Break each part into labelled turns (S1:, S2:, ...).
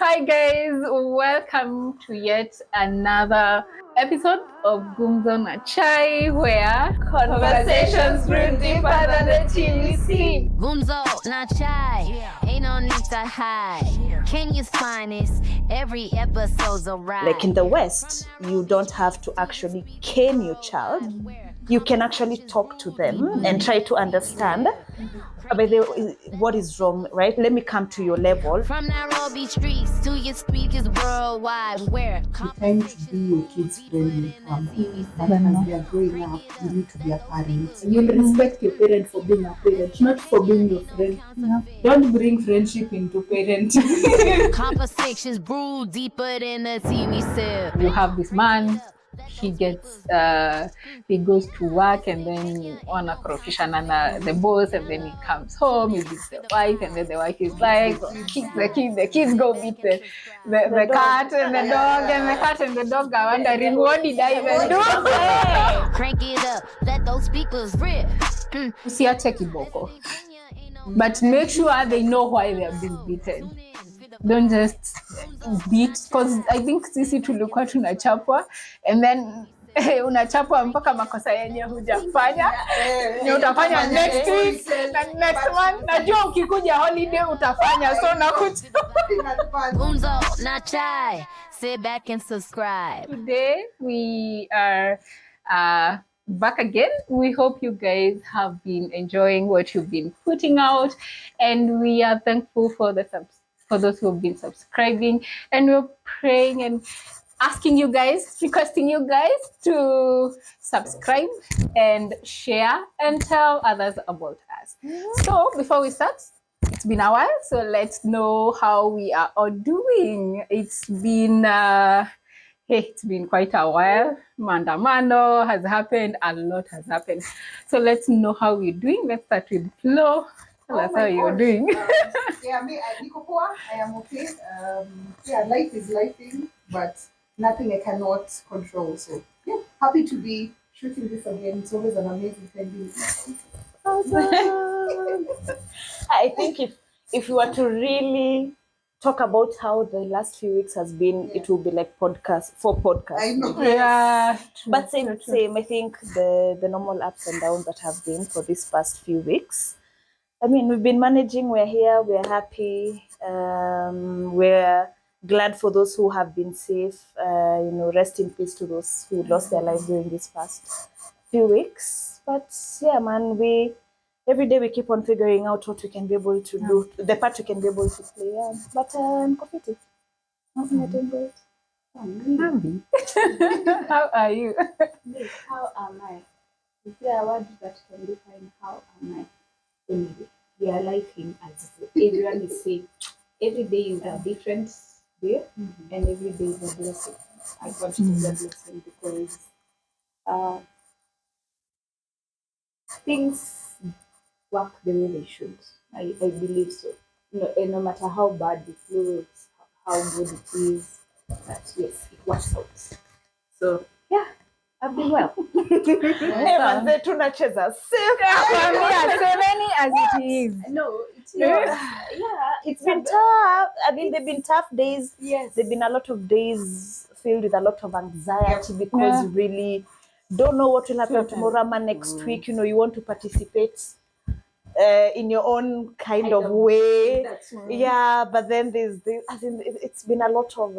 S1: Hi guys, welcome to yet another episode of Gumzo na Chai, where conversations brew deeper than the TVC.
S2: Gumzo na chai, ain't no need to hide. Kenya's finest, every episode's a ride.
S3: Like in the West, you don't have to actually cane your child. You can actually talk to them and try to understand what is wrong, right? Let me come to your level.
S2: From Nairobi streets to your speakers worldwide, where
S4: The time to be your kids' friend will come. But as they are growing up, you need to be a parent. You'll respect your parent for being a parent, not for being your friend. Don't bring friendship into parenting.
S2: conversations brew deeper than the TV set.
S1: You have this man, he goes to work and then wanakorofishana na the boss, and then he comes home, he beats the wife, and then the wife is like, kick the kids go beat the cat and the dog, and the cat and the dog are wondering, what did I even do?
S2: Crank it up, let those speakers rip.
S1: Usiache kiboko. But make sure they know why they are being beaten. Don't just beat, because I think sisi tulikuwa tunachapwa and then unachapwa mpaka makosa yenye hujafanya ni utafanya next week na next month. Najua ukikuja holiday utafanya, so nakuja.
S2: Gumzo na chai, sit back and subscribe.
S1: Today we are back again. We hope you guys have been enjoying what you've been putting out, and we are thankful for those who have been subscribing, and we're praying and asking you guys, requesting you guys to subscribe and share and tell others about us. So before we start, it's been a while, so let's know how we are all doing. It's been quite a while. Mandamano has happened, a lot has happened. So let's know how we're doing. Let's start with Flo. Tell us how you're doing.
S4: I am okay. Life is lifing, but nothing I cannot control. So, happy to be shooting this again. It's always an amazing time.
S3: Awesome. I think if you were to really talk about how the last few weeks has been, it will be like podcast.
S4: I know.
S1: Yeah. True,
S3: But same. I think the normal ups and downs that have been for these past few weeks. I mean, we've been managing, we're here, we're happy, we're glad for those who have been safe, rest in peace to those who lost their lives during this past few weeks. But yeah, man, every day we keep on figuring out what we can be able to do, the part we can be able to play. Yeah. But I'm confident. I'm doing great.
S1: How are you?
S4: How am I? Is there a word that can define how am I? Anyway, we are lifing, as everyone is saying. Every day is a different day, and every day is a blessing. I consider it a blessing because things work the way they should. I believe so. No matter how bad it looks, how good it is, but yes, it works out. So yeah, I've been well.
S3: Manze tunacheza safe.
S1: Many as it is.
S4: No, it's
S3: It's been tough. I mean, they've been tough days.
S4: Yes.
S3: There've been a lot of days filled with a lot of anxiety because you really don't know what will happen tomorrow or next week. You want to participate in your own kind of way.
S4: That's right.
S3: Yeah, but then it's been a lot of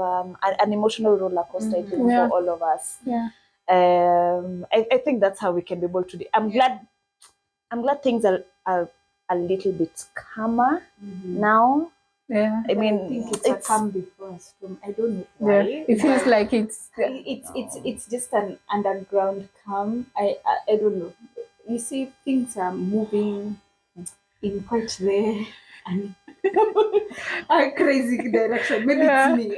S3: an emotional roller coaster I think, for all of us.
S1: Yeah.
S3: I think that's how we can be able to do. I'm glad things are a little bit calmer now.
S1: Yeah.
S3: I mean,
S4: I think it's a calm before a storm. I don't know why.
S1: Yeah. It feels like
S4: It's just an underground calm. I don't know. You see, things are moving in quite the a crazy direction. Maybe it's me.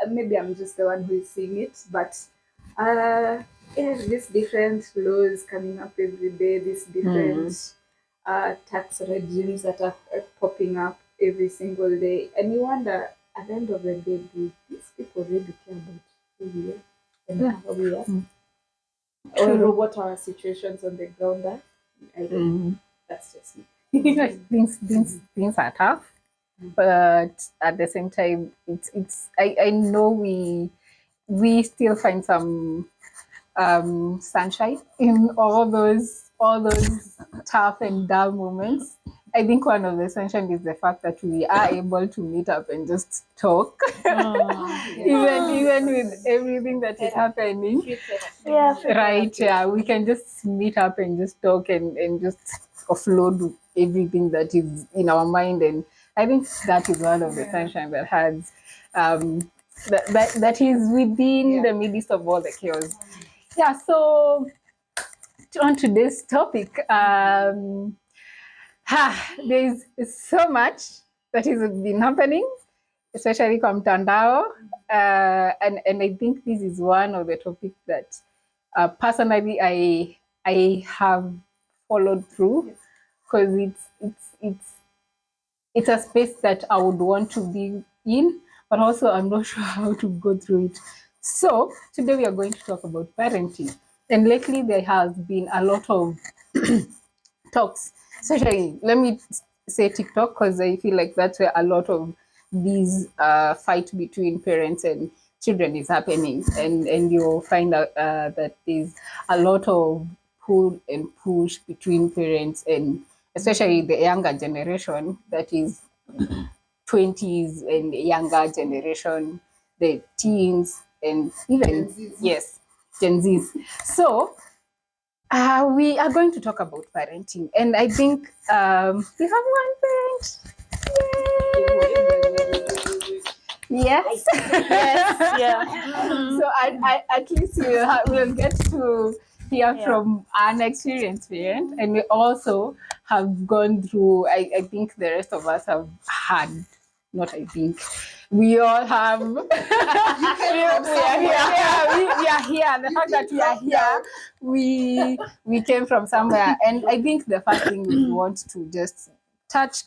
S4: Maybe I'm just the one who is seeing it, but these different laws coming up every day. These different tax regimes that are popping up every single day, and you wonder at the end of the day, do these people really care about who we are and how we are, or what our situations on the ground are? I don't know. That's just me.
S1: things are tough. but at the same time, it's I know we still find some sunshine in all those tough and down moments. I think one of the sunshine is the fact that we are able to meet up and just talk, even with everything that is happening.
S3: Yeah,
S1: Right? Yeah, we can just meet up and just talk and just offload everything that is in our mind, and I think that is one of the sunshine that has that is within the midst of all the chaos. Yeah, so on to this topic, there's so much that has been happening, especially from Tandao. And I think this is one of the topics that personally I have followed through because it's a space that I would want to be in, but also I'm not sure how to go through it. So today we are going to talk about parenting. And lately there has been a lot of talks, especially let me say TikTok because I feel like that's where a lot of these fight between parents and children is happening, and you'll find out that there's a lot of pull and push between parents and especially the younger generation that is 20s and younger generation, the teens and even yes, Gen Zs. So we are going to talk about parenting, and I think we have one parent. Yay! Yes,
S3: yes, yeah.
S1: so at least we'll get to hear from an experienced parent, and we also have gone through. I think the rest of us have had. Not I think. We all have. We are here. Yeah, we are here. The fact that we are here, we came from somewhere, and I think the first thing we want to just touch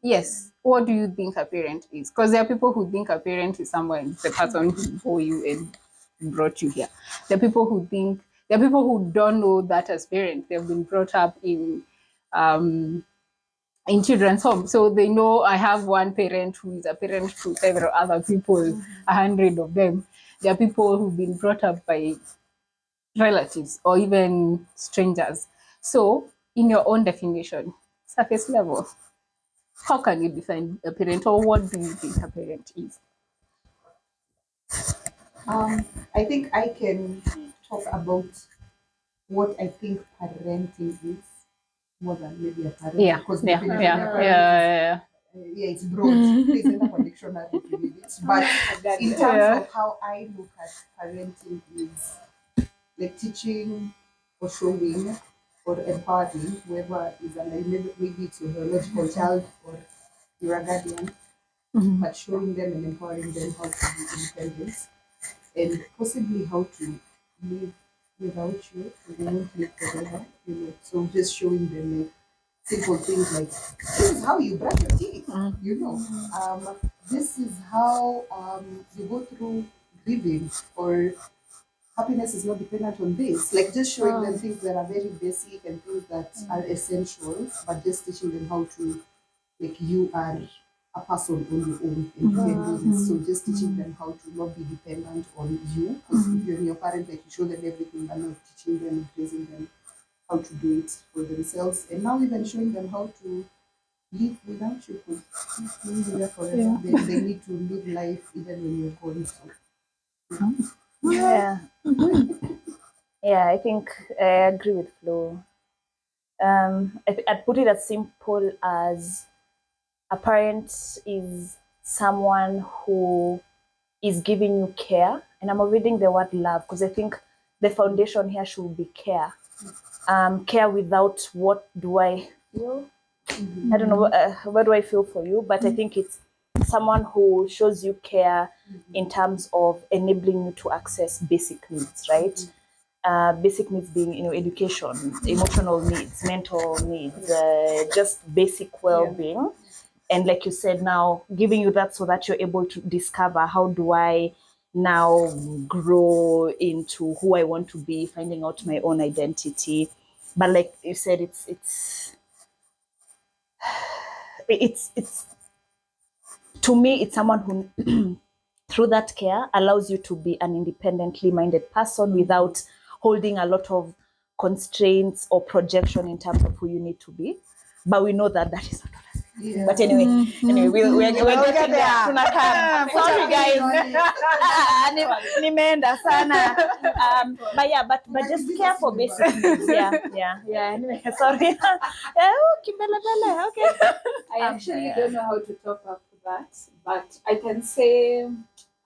S1: yes. What do you think a parent is? Because there are people who think a parent is someone, the person who bore you and brought you here. There are people who think, there are people who don't know that as parents. They've been brought up um, in children's home. So they know I have one parent who is a parent to several other people, 100 of them. There are people who've been brought up by relatives or even strangers. So, in your own definition, surface level, how can you define a parent, or what do you think a parent is?
S5: I think I can talk about what I think parenting is more than maybe a parent.
S1: Yeah,
S5: Because
S1: yeah,
S5: definition
S1: yeah,
S5: of
S1: yeah,
S5: parent
S1: yeah,
S5: yeah, it's broad. Please end up a dictionary to read it. But in terms of how I look at parenting is like teaching or showing or empowering whoever is alive, maybe it's your biological child or you're a guardian, but showing them and empowering them how to be independent and possibly how to live without you. So they won't live forever, you know. So just showing them like simple things like this is how you brush your teeth, you know. This is how you go through grieving or happiness is not dependent on this. Like just showing them things that are very basic and things that are essential, but just teaching them how to like you are a person on your own and you can do this. So just teaching them how to not be dependent on you. Because if you're your parent, like you show them everything, but not teaching them and raising them how to do it for themselves. And now even showing them how to live without you because you will be there forever. Yeah. They need to live life even when you're gone. So
S3: Yeah. Yeah, I think I agree with Flo. I'd put it as simple as a parent is someone who is giving you care. And I'm avoiding the word love because I think the foundation here should be care. Care without what do I feel? I don't know, what do I feel for you? But I think it's someone who shows you care in terms of enabling you to access basic needs, right? Basic needs being, you know, education, emotional needs, mental needs, just basic well-being. And like you said, now giving you that so that you're able to discover how do I now grow into who I want to be, finding out my own identity. But like you said, it's it's to me, it's someone who through that care allows you to be an independently minded person without holding a lot of constraints or projection in terms of who you need to be. But we know that that is not what us.
S5: Yeah.
S3: But anyway, we're getting there. Tunakam. Sorry guys. Nimeenda sana. But yeah, but just care for basic needs. Yeah. Anyway, sorry. Okay.
S4: I actually don't know how to top up that, but I can say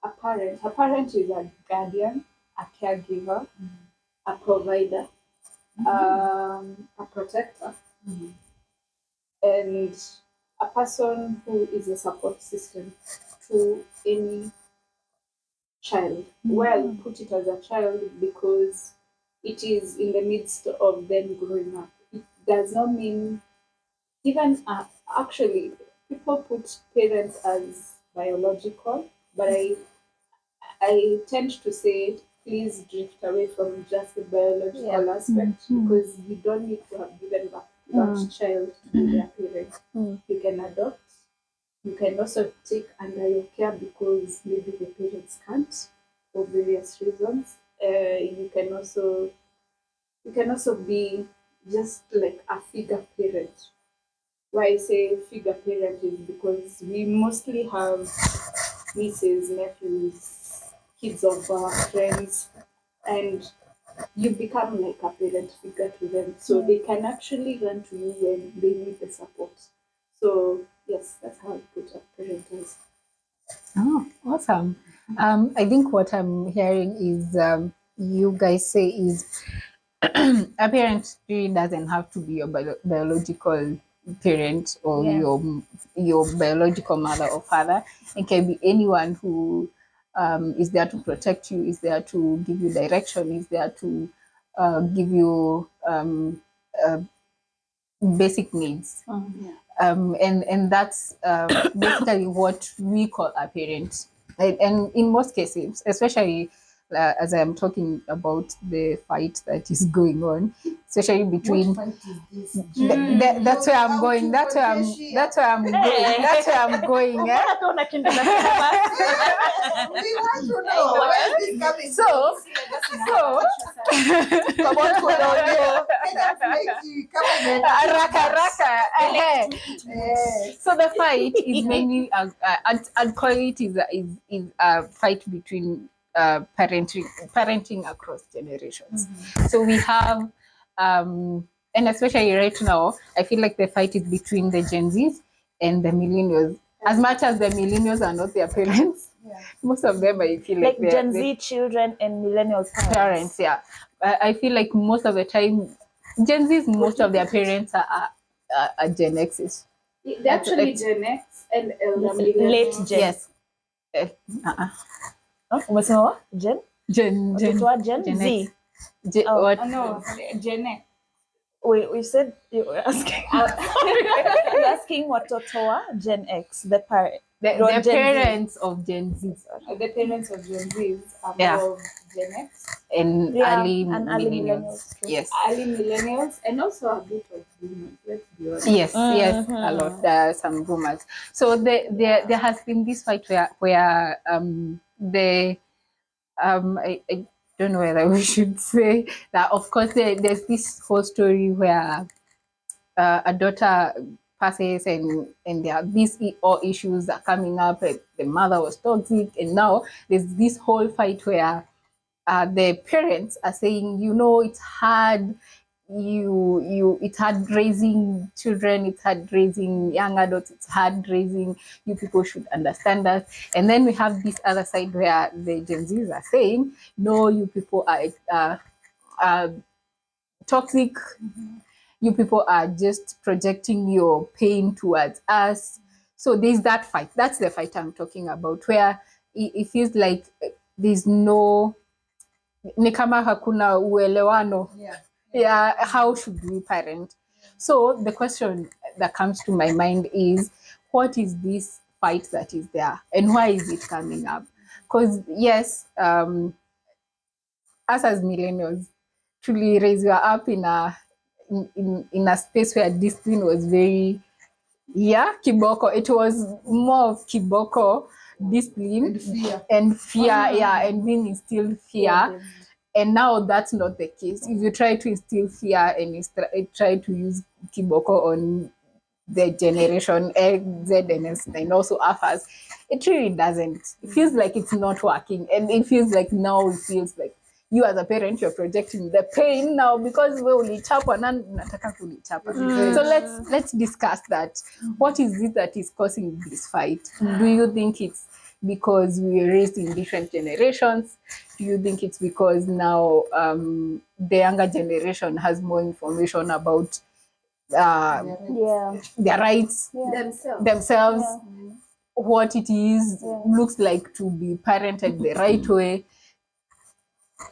S4: a parent. A parent is a guardian, a caregiver, a provider, a protector, and a person who is a support system to any child. Well, put it as a child because it is in the midst of them growing up. It does not mean even actually people put parents as biological, but I tend to say please drift away from just the biological aspect because you don't need to have given birth to that child to be their parent. You can adopt. You can also take under your care because maybe the parents can't for various reasons. You can also be just like a figure parent. Why I say figure parent is because we mostly have nieces, nephews, kids of our friends, and you become like a parent figure to them. So they can actually run to you when they need the support. So yes, that's how I put up parent as.
S1: Oh, awesome. I think what I'm hearing is you guys say is a parent really doesn't have to be your biological parent or your biological mother or father. It can be anyone who is there to protect you, is there to give you direction, is there to give you basic needs. And that's basically what we call a parent. And in most cases, especially as I'm talking about the fight that is going on, especially between.
S5: What fight is this?
S1: That's where I'm going. That's where I'm. That's where I'm going. That's where I'm going. Eh?
S5: We want to know where is this coming
S1: So, so the fight is mainly I'd call it is a fight between parenting across generations. So we have and especially right now, I feel like the fight is between the Gen Zs and the millennials. As much as the millennials are not their parents, most of them I feel like
S3: Gen Z children and millennial
S1: parents. Yeah, I feel like most of the time, Gen Zs, most of their parents are Gen Xs.
S4: They're actually Gen X and
S3: late Gen.
S1: Yes.
S3: Umesema what? Gen Z.
S1: What?
S4: No, Gen X.
S3: Wait, we said you were asking. You're asking what Totoa Gen X, the parent.
S1: The parents of Gen Z.
S4: The parents of Gen Z are more of Gen X
S1: and early millennials.
S4: Yes, early millennials and also a bit of boomers. Let's be honest.
S1: Yes, a lot. There are some boomers. So there has been this fight where I don't know whether we should say that. Of course, there's this whole story where a daughter passes and there are these all issues are coming up. The mother was toxic, and now there's this whole fight where the parents are saying, it's hard. It's hard raising children. It's hard raising young adults. It's hard raising. You people should understand that. And then we have this other side where the Gen Zs are saying, no, you people are toxic. You people are just projecting your pain towards us. So there's that fight. That's the fight I'm talking about, where it feels like there's no, ni kama hakuna uelewano. Yeah, how should we parent? So the question that comes to my mind is, what is this fight that is there, and why is it coming up? Because yes, us as millennials, truly raised, we are up in a space where discipline was very Yeah, kiboko. It was more of kiboko, discipline, and fear. Yeah, and being instilled fear. And now that's not the case. If you try to instill fear and try to use kiboko on the generation X, Z, and S, and also ours, it really doesn't. It feels like it's not working, and it feels like now it feels like you as a parent you're projecting the pain now because we ulichapwa na nataka kulichapa. So let's discuss that. What is it that is causing this fight? Do you think it's because we were raised in different generations? Do you think it's because now the younger generation has more information about their rights, themselves, what it is, looks like to be parented the right way?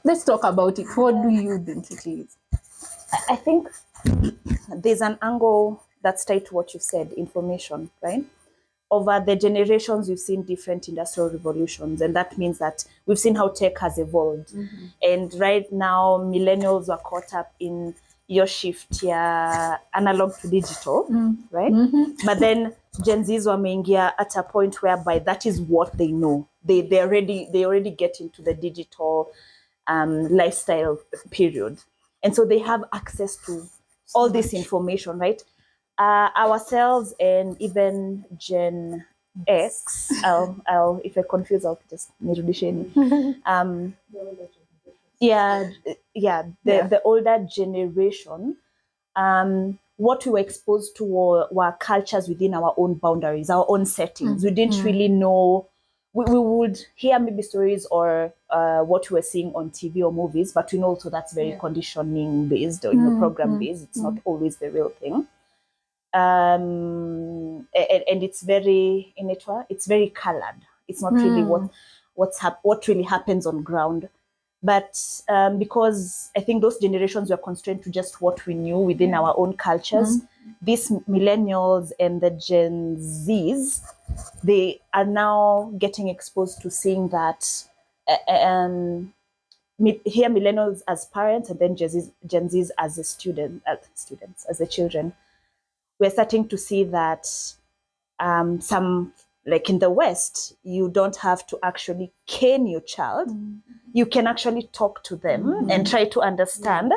S1: Let's talk about it. What do you think it is?
S3: I think there's an angle that's tied to what you said, information, right? Over the generations, we've seen different industrial revolutions, and that means that we've seen how tech has evolved. And right now, millennials are caught up in your shift, analog to digital, right? But then Gen Zs wameingia at a point whereby that is what they know. They already get into the digital lifestyle period, and so they have access to all this information, right? Ourselves and even Gen X, I'll if I confuse, I'll just nirudisheni. The older generation, what we were exposed to were cultures within our own boundaries, our own settings. We didn't really know. We would hear maybe stories or what we were seeing on TV or movies, but we know also that's very conditioning based or program based. It's not always the real thing. And it's very it's very colored. It's not really what really happens on ground. But because I think those generations were constrained to just what we knew within our own cultures, these millennials and the Gen Zs, they are now getting exposed to seeing that here millennials as parents and then Gen Zs as a students, as the children. We're starting to see that some, like in the West, you don't have to actually cane your child. You can actually talk to them and try to understand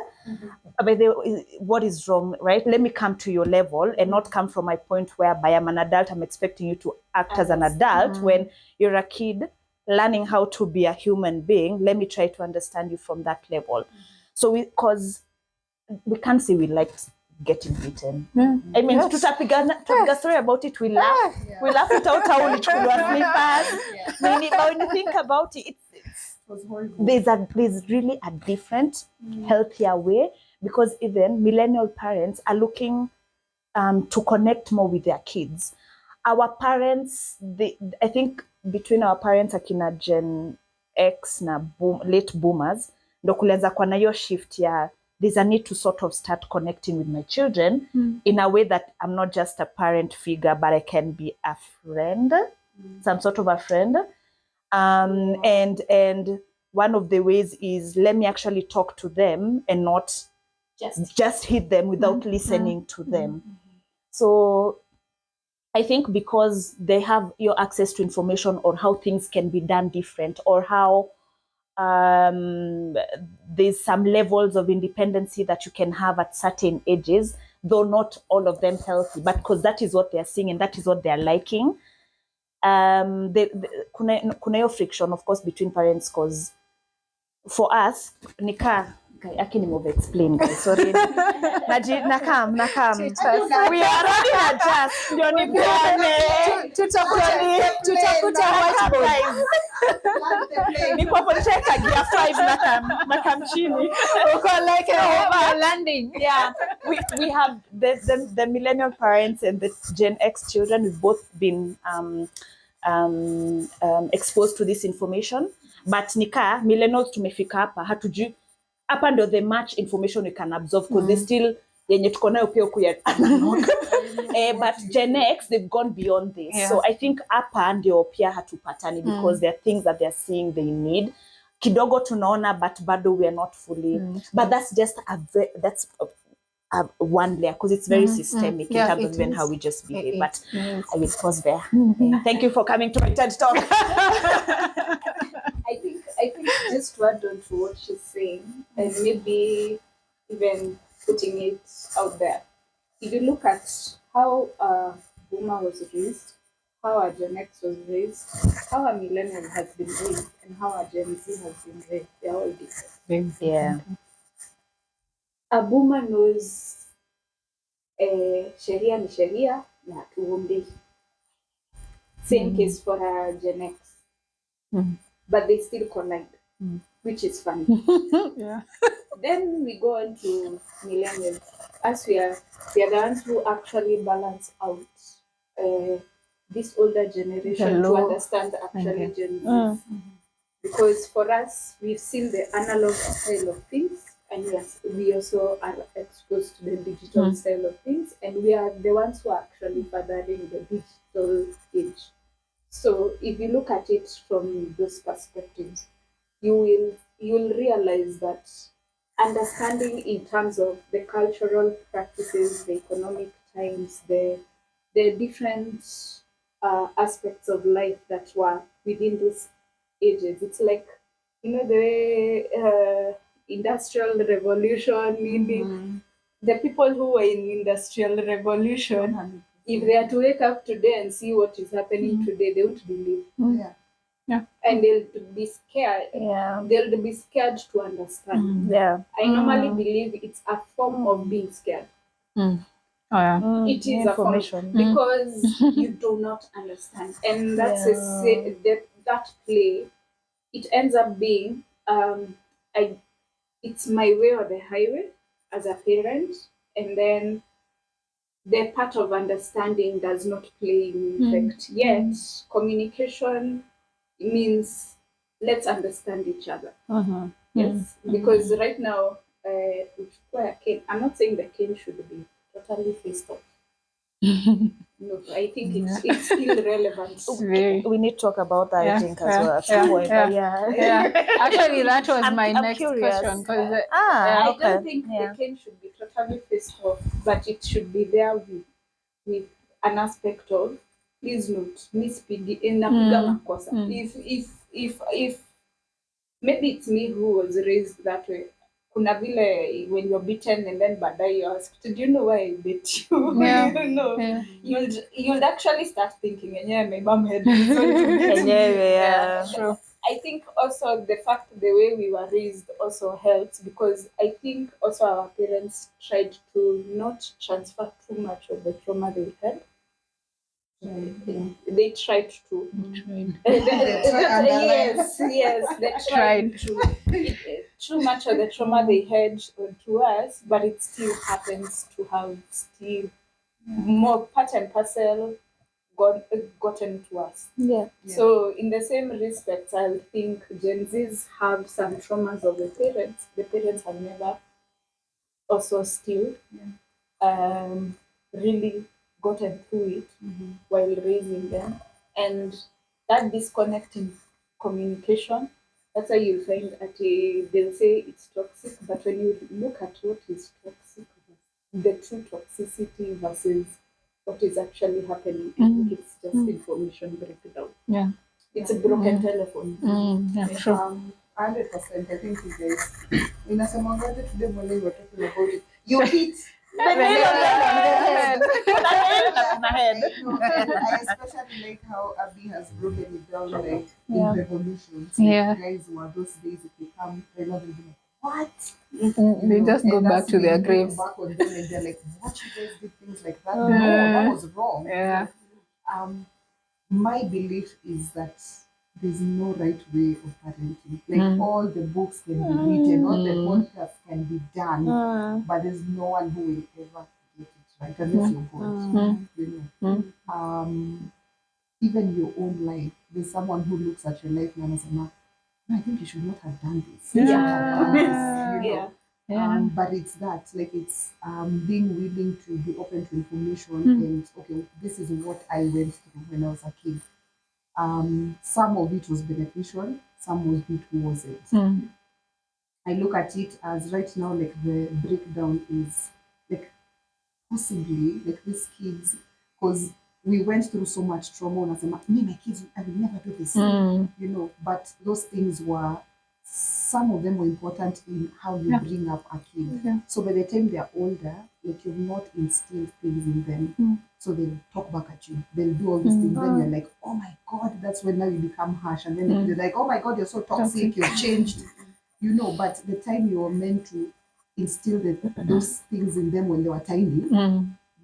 S3: what is wrong, right? Let me come to your level and not come from my point whereby I'm an adult, I'm expecting you to act as an adult when you're a kid learning how to be a human being. Let me try to understand you from that level. So because we can't say we liked getting beaten. I mean, tutapiga story about it, we laugh. We laugh it out how ulichukuliwa slippers. But when you think about it, there's really a different, healthier way, because even millennial parents are looking to connect more with their kids. Our parents, I think between our parents akina Gen X na late boomers, ndo kulianza kwa na hiyo shift ya there's a need to sort of start connecting with my children in a way that I'm not just a parent figure, but I can be a friend, some sort of a friend. And one of the ways is let me actually talk to them and not just hit them without listening to them. So I think because they have your access to information on how things can be done different, or how there's some levels of independency that you can have at certain ages, though not all of them healthy, but because that is what they're seeing and that is what they're liking. Kuna hiyo friction, of course, between parents, because for us, Aki ni move explain guys, sorry. Nakam. We are running a just. Ndio nipeane. Tutakuta whiteboard. Nipo hapo nitaweka gear 5 nakam chini. Uko like a landing. Yeah. We have the millennial parents and the Gen X children. We've both been exposed to this information. But nika millennials tumefika hapa hatujui hapa ndo the much information we can absorb, because they still yenye tuko nayo pia kuya analog. But Gen X, they've gone beyond this. Yeah. So I think hapa ndio pia hatupatani, because there are things that they're seeing they need. Kidogo tunaona, but bado we are not fully. But that's just one layer, because it's very systemic in terms of even how we just behave. But I will pause there. Thank you for coming to my TED Talk.
S4: I think just to add on to what she's saying, and maybe even putting it out there. If you look at how a boomer was raised, how a Gen X was raised, how a millennial has been raised, and how a Gen Z has been raised, they're all different.
S3: Yeah.
S4: A boomer knows sheria ni sheria na hatuombei. Same case for a Gen X. But they still collide, which is funny. Then we go on to millennials. As we are the ones who actually balance out this older generation to understand actually Gen Z. Because for us, we've seen the analog style of things, and yes, we also are exposed to the digital style of things, and we are the ones who are actually fathering the digital age. So if you look at it from those perspectives, you will realize that understanding in terms of the cultural practices, the economic times, the different aspects of life that were within those ages. It's like, the industrial revolution, meaning the people who were in industrial revolution, if they are to wake up today and see what is happening today, they won't believe. And they'll be scared. They'll be scared to understand. I normally believe it's a form of being scared. It is a form because you do not understand, and that's that play. It ends up being it's my way or the highway as a parent, and then the part of understanding does not play in effect. Yet communication means let's understand each other. Yes, because right now, I'm not saying the cane should be totally faced off. No, I think it's still relevant.
S3: We need to talk about that, I think, as well at some point.
S1: Actually, that was my
S3: I'm
S1: next
S3: curious.
S1: question. Because
S4: I don't think the cane should be totally faced off, but it should be there with an aspect of please note, mispigi napiga makosa. If maybe it's me who was raised that way. Kuna vile when you're beaten and then baadaye you asked, do you know why I beat you? You know, you'll actually start thinking, yeah, my mom had
S3: True.
S4: I think also the fact the way we were raised also helps, because I think also our parents tried to not transfer too much of the trauma they had. They tried to. Yes, they tried to. Too much of the trauma they had to us, but it still happens to have still more part and parcel gotten to us. So in the same respect, I think Gen Zs have some traumas of the parents. The parents have never also still really gotten through it while raising them. And that disconnect in communication, that's why you'll find that they'll say it's toxic, but when you look at what is toxic, the true toxicity versus what is actually happening, I think it's just information breakdown. It's a broken telephone.
S5: 100%. I think you guys, inasemanga today morning we're talking about it. You hit
S3: the nail on the head.
S5: I especially like how Abby has broken it down like in revolutions. Like, guys were those days if they come, they're not going to be like, what?
S1: They just go back to their graves.
S5: Back on them and they're like, what, you guys did things like that? No, that was wrong. My belief is that there's no right way of parenting. Like all the books can be written, all the podcasts can be done, but there's no one who will ever get it right unless you're God. You know, even your own life, there's someone who looks at your life and says, "No, I think you should not have done this. You should have done this." You know? But it's that, like it's being willing to be open to information and okay, this is what I went through when I was a kid. Some of it was beneficial, some of it wasn't. I look at it as right now, like the breakdown is like possibly like these kids, because we went through so much trauma, unasema me my kids I will never do this, you know, but those things were, some of them were important in how you bring up a kid. So by the time they're older, like you've not instilled things in them, so they'll talk back at you, they'll do all these things, then you're like, oh my god, that's when now you become harsh, and then they're like, oh my god, you're so toxic, you've changed, you know. But the time you were meant to instill those things in them when they were tiny,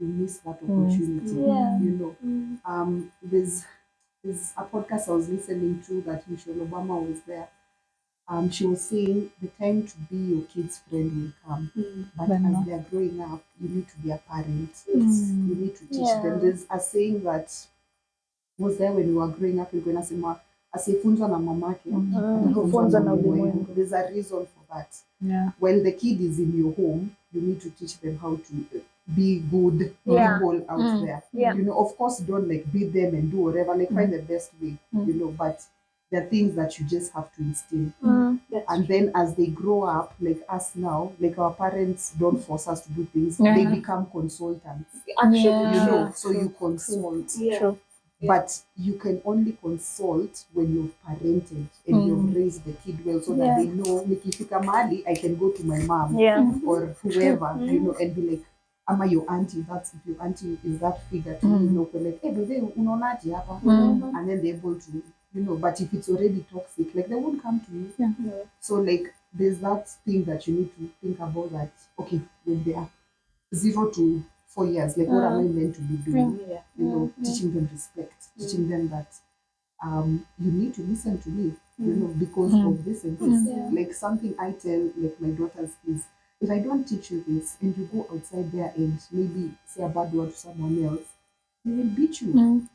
S5: you miss that opportunity. You know, there's a podcast I was listening to that Michelle Obama was there. She was saying the time to be your kid's friend will come, but as they are growing up, you need to be a parent. You need to teach them. There's a saying that was there when we were growing up. You're going to say, asiyefunzwa na mamake atafunzwa na ulimwengu. There's a reason for that. When the kid is in your home, you need to teach them how to be good people out there. You know, of course, don't like beat them and do whatever. Like find the best way, you know. But there are things that you just have to instill. And then as they grow up, like us now, like our parents don't force us to do things. They become consultants. Actually, you know, so you consult.
S3: True.
S5: But you can only consult when you've parented and you've raised the kid well, so that they know, nikifika mahali, I can go to my mom or whoever, you know, and be like, ama your auntie, that's if your auntie is that figure to you know, like, hey, baby, unaonaje hapa? And then they're able to, you know, but if it's already toxic, like they won't come to you. So like there's that thing that you need to think about, that okay, when they are 0 to 4 years, like what am I meant to be doing? You know, teaching them respect, teaching them that you need to listen to me, you know, because of this and this. Like something I tell like my daughters is, if I don't teach you this and you go outside there and maybe say a bad word to someone else, they will beat you.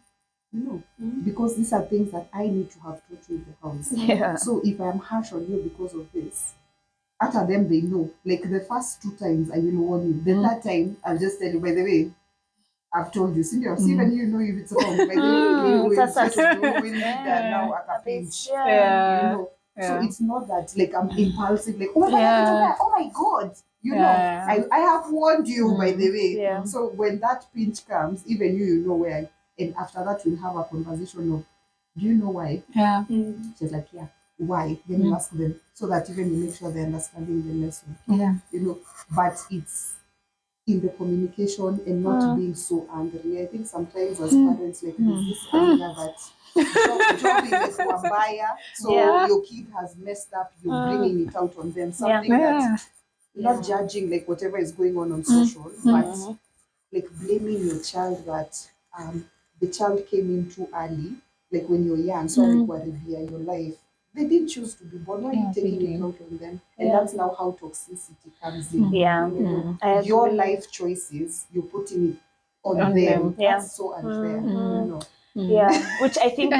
S5: You know, because these are things that I need to have taught you in the house. So if I'm harsh on you because of this, after them they know. Like the first 2 times I will warn you. The third time I'll just tell you, by the way, I've told you. See, even you know if it's wrong. By the way, we will need that now at a pinch. You know. So it's not that like I'm impulsive, like, oh my god, oh my god. You know, I have warned you, by the way. So when that pinch comes, even you know where. And after that, we'll have a conversation of, do you know why? She's like, yeah. Why? Then you ask them, so that even you make sure they're understanding the lesson. You know, but it's in the communication and not being so angry. I think sometimes as parents, like there's this anger that job is wambaya, so your kid has messed up, you're bringing it out on them. Something that, not judging like whatever is going on social, but like blaming your child that the child came in too early, like when you're young, so your life. They didn't choose to be born. Why are you taking it out on them? And that's now how toxicity comes in. You know, your life choices, you're putting it on them. That's so unfair. You know.
S3: Which I think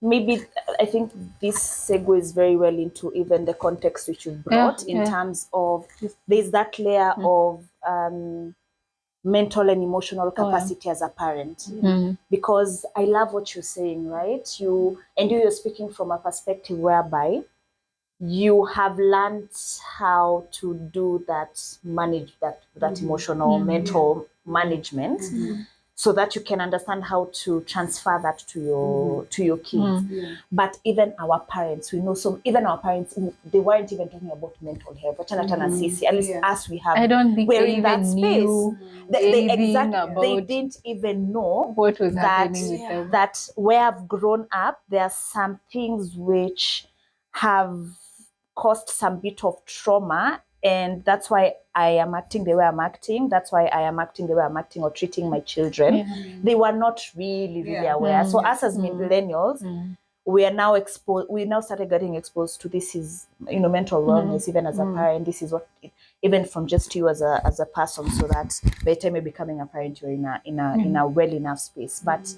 S3: maybe I think this segues very well into even the context which you brought in terms of there's that layer of mental and emotional capacity as a parent. Because I love what you're saying, right? You're speaking from a perspective whereby you have learned how to do that, manage that emotional, mental management, so that you can understand how to transfer that to your kids. But even our parents, we know even our parents, they weren't even talking about mental health. At least us,
S1: I don't think
S3: we're
S1: they
S3: in that
S1: even
S3: space.
S1: knew
S3: They didn't even know
S1: what was happening with them.
S3: That where I've grown up, there are some things which have caused some bit of trauma, and that's why I am acting the way I'm acting. That's why I am acting the way I'm acting or treating my children. They were not really aware. So us as millennials, we are now exposed. We now started getting exposed to this is mental wellness. Even as a parent, this is what even from just you as a person, so that by the time you're becoming a parent, you're in a well enough space. But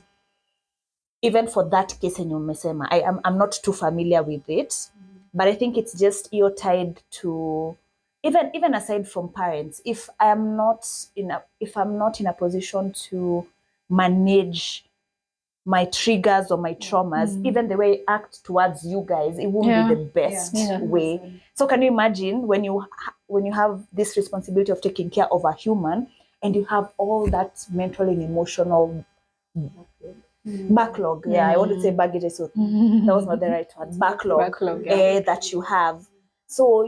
S3: even for that case in umesema, I'm not too familiar with it. But I think it's just you're tied to even aside from parents. If I'm not in a position to manage my triggers or my traumas, even the way I act towards you guys, it won't be the best way. So can you imagine when you have this responsibility of taking care of a human, and you have all that mental and emotional backlog? I want to say baggage, so that was not the right word. Backlog, that you have. So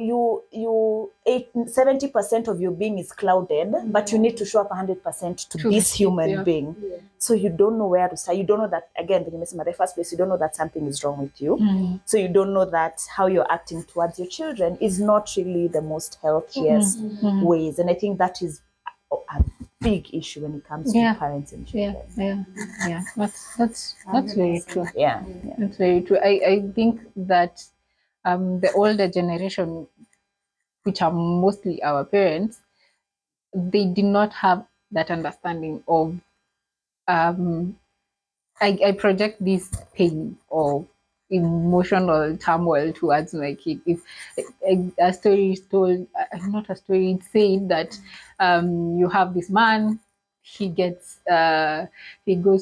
S3: 70% of your being is clouded, but you need to show up 100% to this human being. So you don't know where to start. You don't know that, again, in the first place, you don't know that something is wrong with you. So you don't know that how you're acting towards your children is not really the most healthiest ways. And I think that is a big issue when it comes to parents and children.
S1: That's very true.
S3: That's
S1: very true. I think that the older generation, which are mostly our parents, they did not have that understanding of I project this pain or emotional turmoil towards my kid. If a story is told, not a story, it's said that you have this man, he goes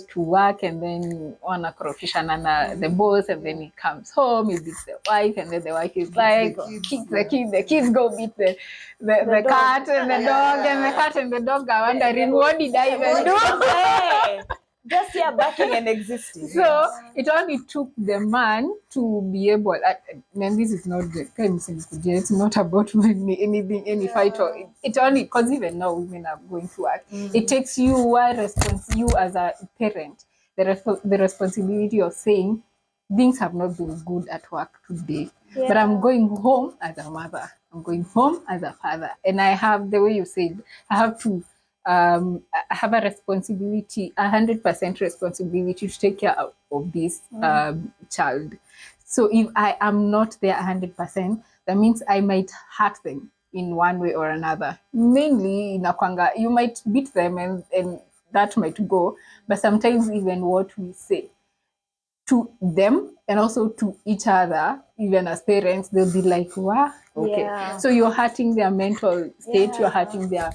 S1: to work, and then on a profession and the boss, and then he comes home, he beats the wife, and then the wife is like, kicks the kids go beat the cat and the dog, and the cat and the dog are wondering, what did I even do?
S3: Just here backing and existing.
S1: So it only took the man to be able. And this is not the it's not about any fight or it only because even now women are going to work. It takes you you as a parent the responsibility of saying things have not been good at work today, but I'm going home as a mother. I'm going home as a father, and I have the way you said. I have to. I have a responsibility, 100% responsibility to take care of this child. So if I am not there 100%, that means I might hurt them in one way or another. Mainly in Akwanga, you might beat them and that might go, but sometimes even what we say to them and also to each other, even as parents, they'll be like, wow, okay. So you're hurting their mental state, you're hurting their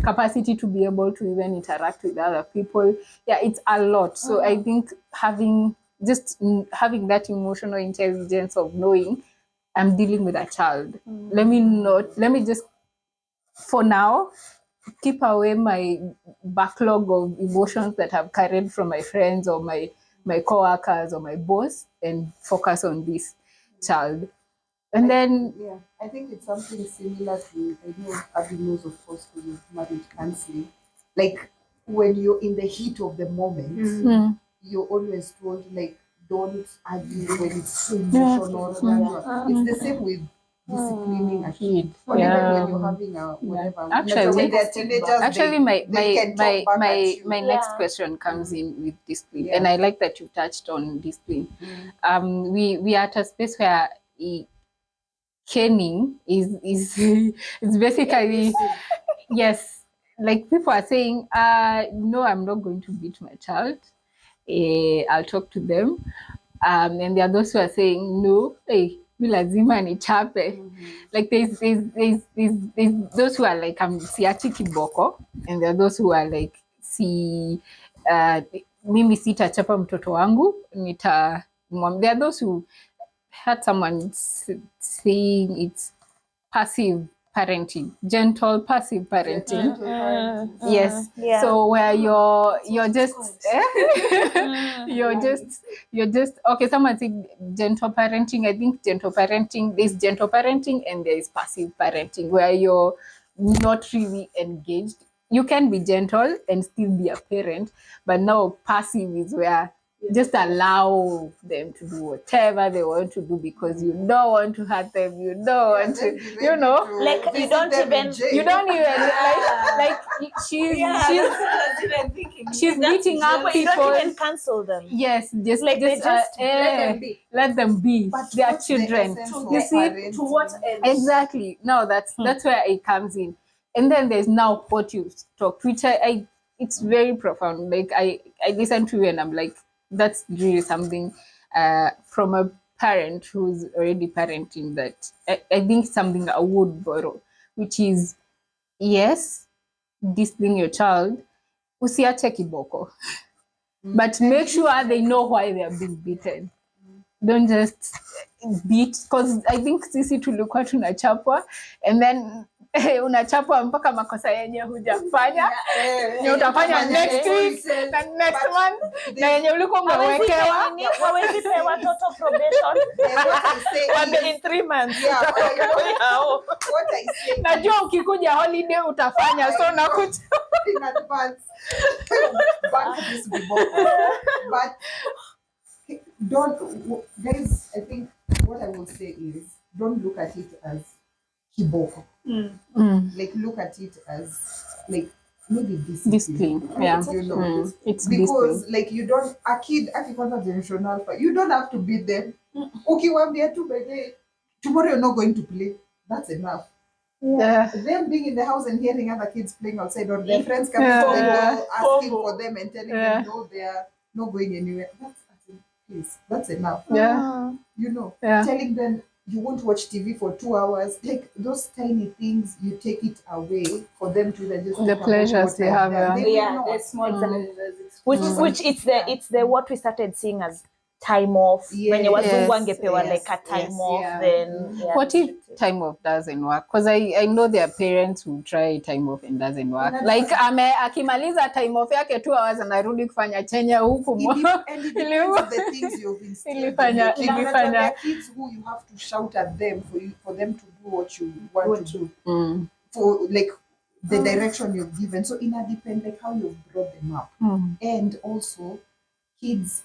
S1: capacity to be able to even interact with other people. It's a lot. So I think having that emotional intelligence of knowing I'm dealing with a child. Let me just, for now, keep away my backlog of emotions that I've carried from my friends or my co-workers or my boss and focus on this child. And then
S5: I think it's something similar to, I know Abby knows, of course, because of marriage counseling. Like when you're in the heat of the moment, you're always told, like, don't argue when it's too emotional. It's the same with disciplining a kid. Or even when you're having a whatever.
S1: Actually,
S5: when they're teenagers,
S1: my next question comes in with discipline, and I like that you touched on discipline. We are at a space where caning is is basically yes, like people are saying, no, I'm not going to beat my child. I'll talk to them. And there are those who are saying, no, hey, lazima nichape. Like there's those who are like, siachi kiboko, and there are those who are like, mimi sitachapa mtoto wangu, there are those who had someone saying it's passive parenting, gentle passive parenting. Yes. So where you're just you're just okay. Someone said gentle parenting. I think there's gentle parenting and there is passive parenting where you're not really engaged. You can be gentle and still be a parent, but now passive is where just allow them to do whatever they want to do because you don't want to hurt them. You don't want to,
S3: like you don't even
S1: like she's beating up people.
S3: You don't even cancel them.
S1: Yes, just let them be.
S5: But
S1: they are children. You see,
S4: to what end?
S1: Exactly. No, that's where it comes in. And then there's now what you talk, which it's very profound. Like I listen to you and I'm like, that's really something from a parent who's already parenting that I think something I would borrow, which is, yes, discipline your child, usiache kiboko. but make sure they know why they are being beaten. Don't just beat, because I think sisi tulikuwa tunachapwa and then unachapwa mpaka makosa yenye hujafanya ni utafanya next week na next month na yenye ulikuwa umewekewa
S3: hawezi pewa watoto probation in 3 months.
S5: What I say,
S1: najua ukikuja holiday utafanya, so nakuja
S5: in advance. Bank this before. But don't, guys, I think what I will say is don't look at it as kiboko. Like look at it as like maybe discipline.
S1: Yeah.
S5: You know,
S1: It's
S5: because
S1: discipline.
S5: like you don't, a kid akifanya generational fight, you don't have to beat them. Ukiwaambia tu bebe, tomorrow you're not going to play. That's enough.
S1: Yeah.
S5: Them being in the house and hearing other kids playing outside or their friends coming to the door asking for them and telling them no, they are not going anywhere. Please, that's enough.
S1: Yeah.
S5: You know,
S1: Yeah.
S5: telling them you won't watch TV for 2 hours, like those tiny things, you take it away for them to then just
S1: The pleasures they have.
S4: The small pleasures.
S3: Which it's the what we started seeing as time off. When wazungu wangepewa like a time off, then
S1: what if time off doesn't work? Because I know there are parents who try time off and doesn't work. Like akimaliza time off yake 2 hours anarudi kufanya chenye huku.
S5: And it depends on the things you've ilifanya kids who you have to shout at them for them to do what you want to do. For like the direction you've given. So it depends like how you've brought them up. And also kids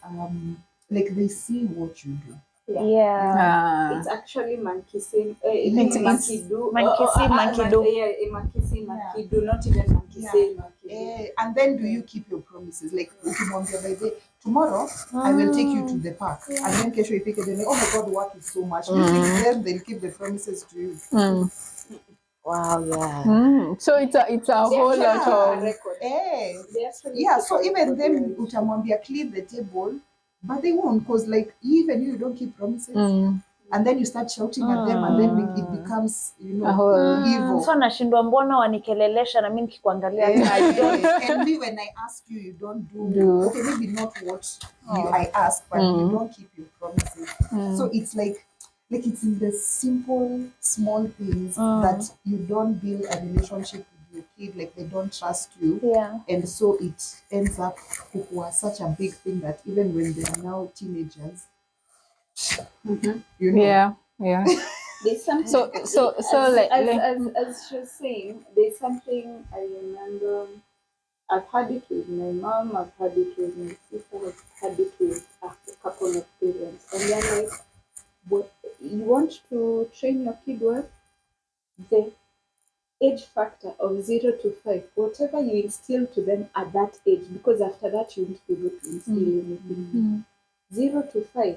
S5: like they see what you do.
S4: It's actually monkey see, monkey do.
S3: Monkey see, monkey do.
S4: Monkey see, monkey do. Not even monkey say, monkey do.
S5: And then do you keep your promises? Like tomorrow I will take you to the park. And then kesho you pick it and oh my God, work is so much. You think them they'll keep the promises to you.
S3: Wow, yeah.
S1: So it's a whole lot of
S4: record.
S5: So even them utamwambia clean the table, but they won't, because like even you don't keep promises. And then you start shouting at them and then it becomes, you know, evil.
S3: So nashindwa mbona wanikelelesha na mimi nikikuangalia
S5: and me when I ask you, you don't do. Okay, maybe not what I ask, but you don't keep your promises. So it's like it's in the simple, small things that you don't build a relationship with your kid, like they don't trust you. And so it ends up was such a big thing that even when they are now teenagers, you know.
S4: There's something.
S1: So
S4: as she was saying, there's something I remember. I've had it with my mom. I've had it with my sister. I've had it with a couple of parents, and they're like, "What you want to train your kid well? The age factor of 0 to 5, whatever you instill to them at that age, because after that you won't be able to instill anything. 0 to 5,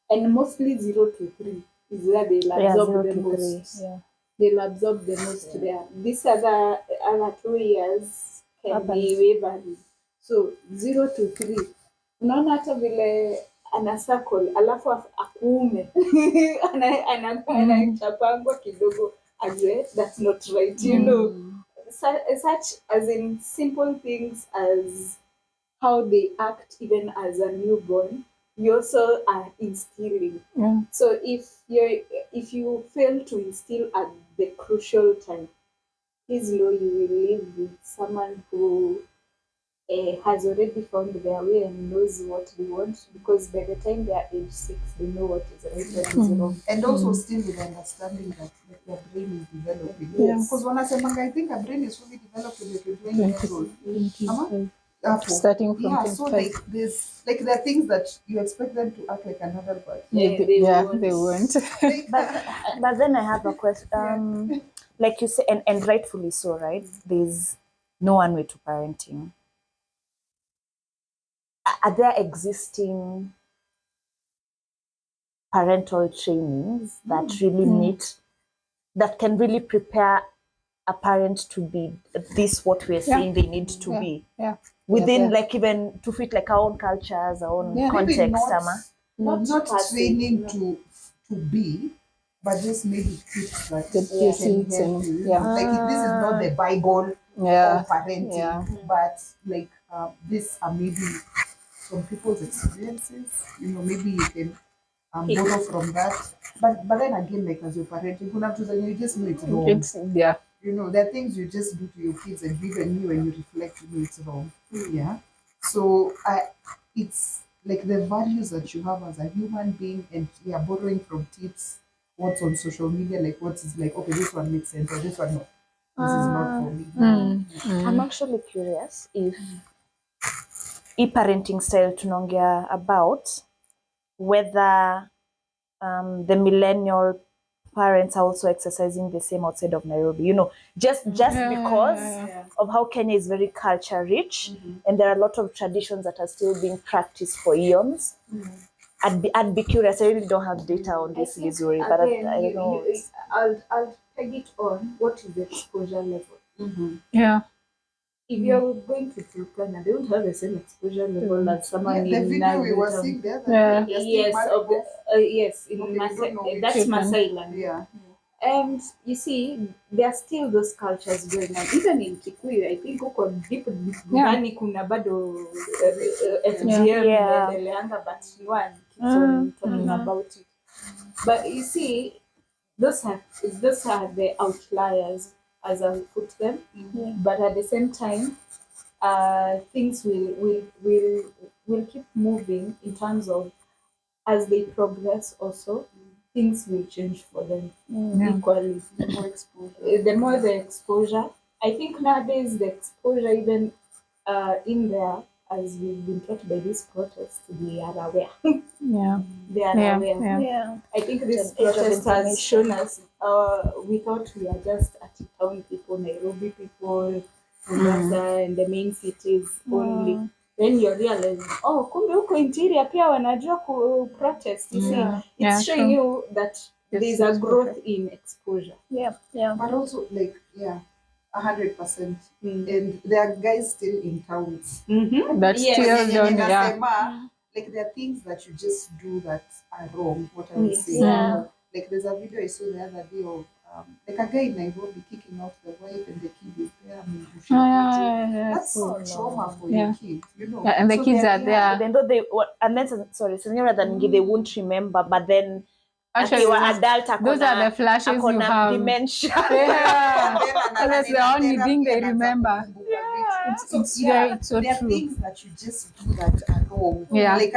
S4: and mostly 0 to 3 is where they'll absorb the most. They'll absorb the most there. These other 2 years can be wavering. So 0 to 3. Unaona hata vile ana circle alafu akuume anachapangwa kidogo ajue that's not right, you know. Such as in simple things as how they act even as a newborn, you also are instilling. So if you fail to instill at the crucial time, please know you will live with someone who has already found their way and knows what they want, because by the time they are age 6, they know what is right and is wrong.
S5: And also still with understanding that their brain is developing. Because when I say, I think a brain is fully developed when you're 20 years old.
S1: Starting from
S5: so like there's like there are things that you expect them to act like another, but
S1: they won't.
S3: But then I have a question. Like you say, and rightfully so, right? There's no one way to parenting. Are there existing parental trainings that really meet, that can really prepare a parent to be this what we're saying they need to be? Within like even to fit like our own cultures, our own context.
S5: Not training to be, but just maybe tips that can help you. Like this is not the Bible of parenting, but like this are maybe from people's experiences. Maybe you can borrow from that. But then again, like as you're parenting, you just know it's wrong.
S1: Yeah.
S5: There are things you just do to your kids, and even you, when you reflect, it's wrong. Yeah. So it's like the values that you have as a human being, and borrowing from tips, what's on social media, like what is like, okay, this one makes sense, or this one, no, this is not for me.
S3: I'm actually curious if e-parenting style tunaongea about whether the millennial parents are also exercising the same outside of Nairobi. Just because of how Kenya is very culture rich, and there are a lot of traditions that are still being practiced for eons. I'd be curious. I really don't have data on this, Lizuri, but I don't know.
S4: I'll peg it on what is the exposure level.
S1: Yeah.
S4: If you're going to Turkana, they don't have the same exposure level as someone
S5: The
S4: in
S5: video we were
S4: Nairobi.
S5: seeing the other day,
S4: Yes, in
S5: Okay, you don't know
S4: that's
S1: which one.
S4: Masai land.
S5: yeah.
S4: And you see, there are still those cultures going on. Even in Kikuyu, I think uko deep ndani kuna bado FGM inaendeleanga, but no one keeps on talking about it. But you see, those are the outliers, as I put them. But at the same time, things will keep moving in terms of as they progress. Also, things will change for them equally. The more the exposure, I think nowadays the exposure even in there, as we've been taught by this protest, they are aware.
S1: Yeah.
S4: They are aware.
S3: Yeah.
S4: I think this
S3: It's an age of
S4: protest has
S3: information.
S4: shown us, we thought we are just at town people, Nairobi people, Mombasa, and the main cities only. Then you realize, kumbe huko interior pia wanajua protest. You see, it's showing you that there is a growth in exposure.
S3: Yeah.
S5: But also, like, 100%. And there are guys still in towns.
S1: That still don't,
S5: Like, there are things that you just do that are wrong, what I was saying.
S3: Yeah.
S5: Like, there's a video I saw the other day of, like, a guy in Nairobi kicking out the wife, and the kid is there. That's trauma for your kid,
S1: and the
S5: So
S1: kids
S5: they're-
S1: are there.
S3: Even though senior than they won't remember, but then
S1: Actually,
S3: adult
S1: those are the flashes you have.
S3: dementia.
S1: Yeah.
S5: And
S1: That's the only thing they remember. It's so
S5: there are
S1: true.
S5: things that you just do that are wrong.
S1: Yeah.
S5: Like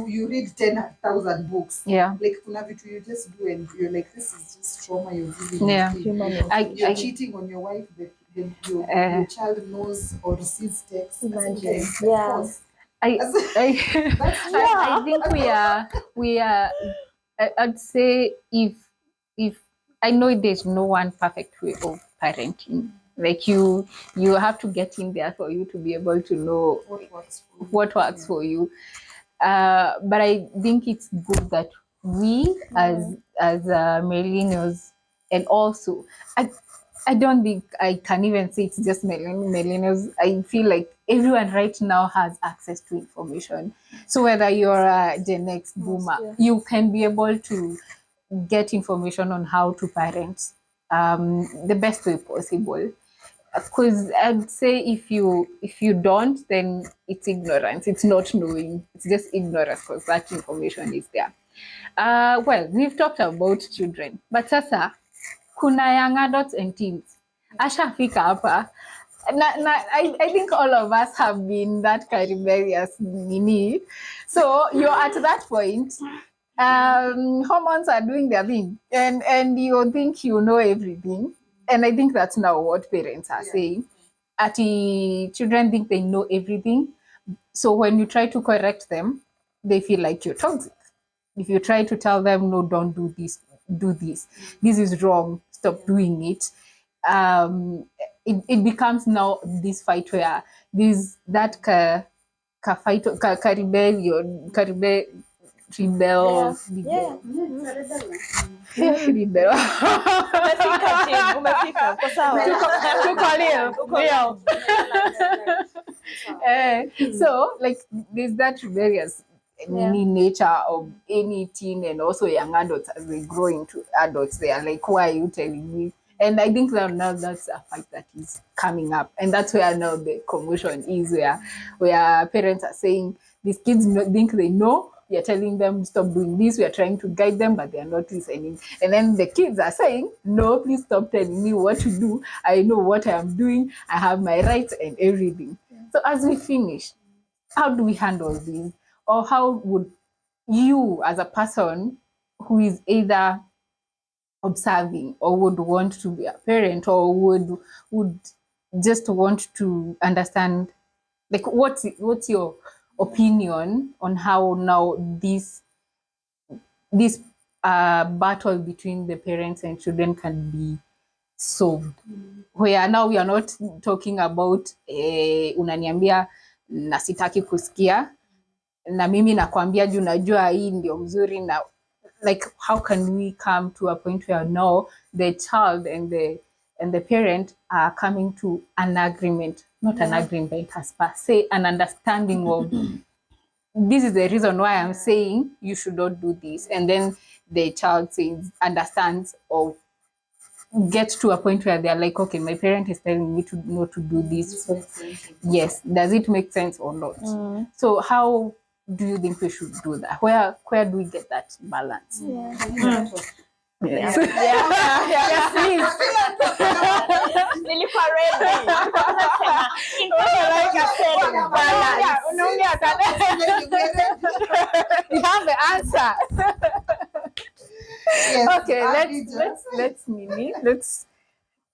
S5: you read 10,000 books.
S1: Yeah.
S5: Like kuna vitu you just do, and you're like, this is just trauma you're giving.
S1: Yeah.
S5: You're cheating on your wife. Your child knows or receives text.
S3: Imagine.
S5: Of
S3: Yeah.
S5: course.
S1: I think we are. I'd say if I know there's no one perfect way of parenting. Like you have to get in there for you to be able to know what works for you. But I think it's good that we as millennials, and also I don't think I can even say it's just millennials. I feel like everyone right now has access to information. So whether you're a Gen X boomer, you can be able to get information on how to parent the best way possible. Because I'd say if you don't, then it's ignorance. It's not knowing. It's just ignorance because that information is there. Well, we've talked about children, but sasa kuna young adults and teens. Ashafika hapa. I think all of us have been that rebellious nini. So you're at that point. Hormones are doing their thing, and you think you know everything. And I think that's now what parents are saying. Children think they know everything. So when you try to correct them, they feel like you're toxic. If you try to tell them, no, don't do this, do this. This is wrong. Stop doing it. It becomes now this fight where rebellion, rebel. Rebel.
S3: Umefika. Uko sawa.
S1: Tuko leo. So like there's that rebellious nature of any teen and also young adults as they grow into adults. They are like, why are you telling me? And I think that now that's a fight that is coming up, and that's where now the commotion is, where parents are saying these kids think they know. We are telling them stop doing this. We are trying to guide them, but they are not listening. And then the kids are saying, no, please stop telling me what to do. I know what I am doing. I have my rights and everything. So as we finish, how do we handle this? Or how would you, as a person who is either observing or would want to be a parent or would just want to understand, like, what's your opinion on how now this battle between the parents and children can be solved, where now we are not talking about unaniambia na sitaki kusikia na mimi nakwambia juu najua hii ndio mzuri, na like how can we come to a point where now the child and the parent are coming to an agreement, not an agreement as per se, an understanding of this is the reason why I'm saying you should not do this, and then the child says, understands, or get to a point where they're like, okay, my parent is telling me to not to do this. Yes, does it make sense or not? So how do you think we should do that? Where do we get that balance? Yes.
S3: Nilikuwa ready. Like I said, balance.
S1: You have the answer.
S5: Yes,
S1: Okay, let's Mimi. Let's.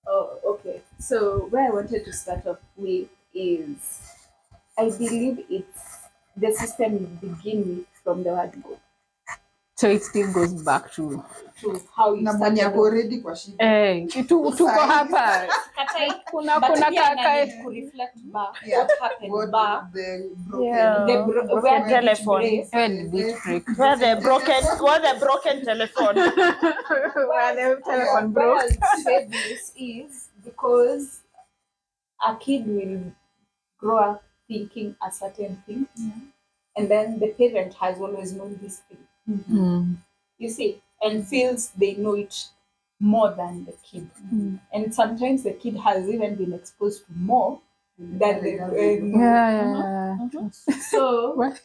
S4: Oh, okay. So where I wanted to start off with is, I believe it's the system you begin with from the word go.
S1: So it still goes back to
S4: How you
S5: na mwenye ako already kwa shida.
S1: tuko hapa. Kuna kaka
S4: to reflect back
S5: Yeah.
S4: what happened back.
S5: The broken,
S3: Broken telephone.
S1: where did it break?
S3: Where the broken telephone.
S1: Where the telephone
S4: Why
S1: broke.
S4: I say this is because a kid will grow up thinking a certain thing, and then the parent has always known this thing. You see, and feels they know it more than the kid. And sometimes the kid has even been exposed to more than the So
S1: What?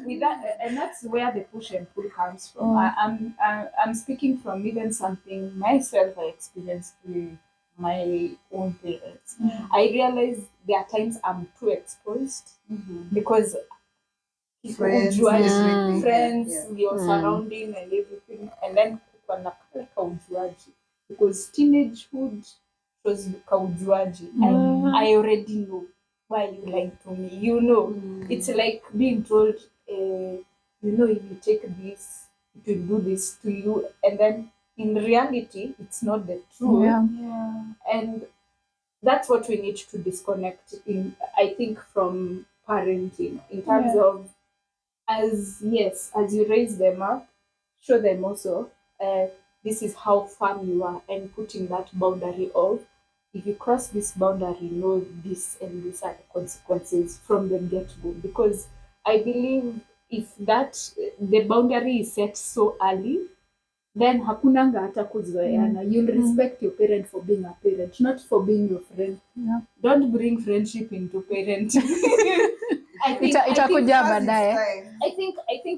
S4: with that, and that's where the push and pull comes from. I'm speaking from even something myself I experienced with my own parents. I realize there are times I'm too exposed because
S5: friends,
S4: ujuaji, friends,
S5: yeah.
S4: your surrounding and everything, and then kuna kale kaujuaji, because teenagehood was kaujuaji. I already know why you lying to me. You know, it's like being told, you know, if you take this, it will do this to you, and then in reality, it's not the truth. And that's what we need to disconnect in, I think, from parenting in terms of, as you raise them up, show them also this is how firm you are, and putting that boundary of, if you cross this boundary, know this and these are the consequences from the get-go. Because I believe if that the boundary is set so early, then hakunanga hata kuzoeana. You'll respect your parent for being a parent, not for being your friend. Don't bring friendship into parenting. I think